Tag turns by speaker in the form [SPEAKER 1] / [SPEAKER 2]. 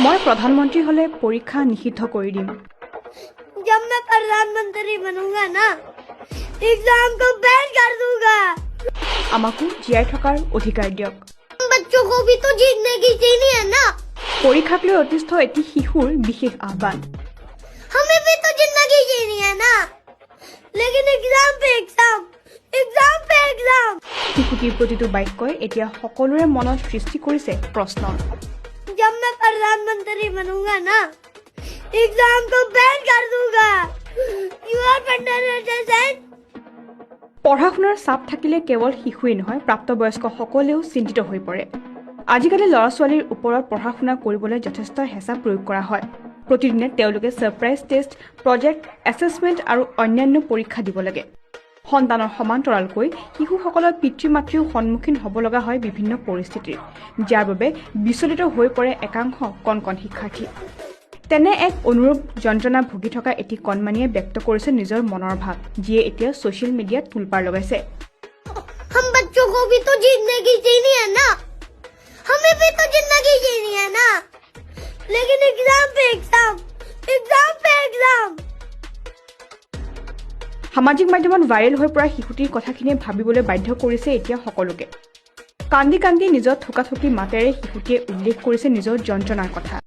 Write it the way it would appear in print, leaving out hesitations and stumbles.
[SPEAKER 1] मैं प्रधानमंत्री हले परीक्षा निषिद्ध कर दिम।
[SPEAKER 2] जब मैं प्रधानमंत्री बनूंगा ना, एग्जाम को बैन कर दूंगा।
[SPEAKER 1] आमाकू जीआई थकार अधिकार दियक।
[SPEAKER 2] बच्चों को भी तो जीतने की चाहिए है ना।
[SPEAKER 1] परीक्षाक লৈ অতিষ্ঠ এটি শিশুৰ বিশেষ আহ্বান।
[SPEAKER 2] हमें भी तो जिंदगी जीनी है ना, लेकिन एग्जाम पे एग्जाम, एग्जाम पे एग्जाम।
[SPEAKER 1] শিশুটিৰ প্ৰতিটো বাক্যই এতিয়া সকলোৰে মনত সৃষ্টি কৰিছে প্ৰশ্ন।
[SPEAKER 2] जब मैं प्रधानमंत्री बनूंगा ना, एग्जाम को बैन कर दूंगा। You are understand?
[SPEAKER 1] পঢ়া শুনাৰ চাপ থাকিলে কেৱল শিশুৱেই নহয় প্ৰাপ্তবয়স্ক সকলেও চিন্তিত হৈ পৰে। আজিকালি ল'ৰা ছোৱালীৰ ওপৰত পঢ়া শুনা কৰিবলৈ যথেষ্ট হেঁচা প্ৰয়োগ কৰা হয়। প্ৰতিদিনে তেওঁলোকে সাৰপ্ৰাইজ টেষ্ট, প্ৰজেক্ট, এছেছমেণ্ট আৰু অন্যান্য পৰীক্ষা দিব লাগে। সন্তানৰ সমান্তৰালকৈ শিশুসকলৰ পিতৃ মাতৃও সন্মুখীন হ'ব লগা হয় বিভিন্ন পৰিস্থিতিৰ, যাৰ বাবে বিচলিত হৈ পৰে একাংশ কণ শিক্ষাৰ্থী। তেনে এক অনুৰূপ যন্ত্ৰণা ভুগি থকা এটি কণমানিয়ে ব্যক্ত কৰিছে নিজৰ মনৰ ভাৱ, যিয়ে এতিয়া ছ'চিয়েল মিডিয়াত তোলপাৰ লগাইছে।
[SPEAKER 2] हम बच्चों को भी तो जीतने की चाहिए है ना, हमें भी तो जिंदगी जीनी है ना, लेकिन एग्जाम पे एग्जाम, एग्जाम पे एग्जाम।
[SPEAKER 1] সামাজিক মাধ্যমত ভাইৰেল হৈ পৰা শিশুটিৰ কথাখিনিয়ে ভাবিবলৈ বাধ্য কৰিছে এতিয়া সকলোকে। কান্দি কান্দি নিজৰ থোকাথুকি মাতেৰে শিশুটিয়ে উল্লেখ কৰিছে নিজৰ যন্ত্ৰণাৰ কথা।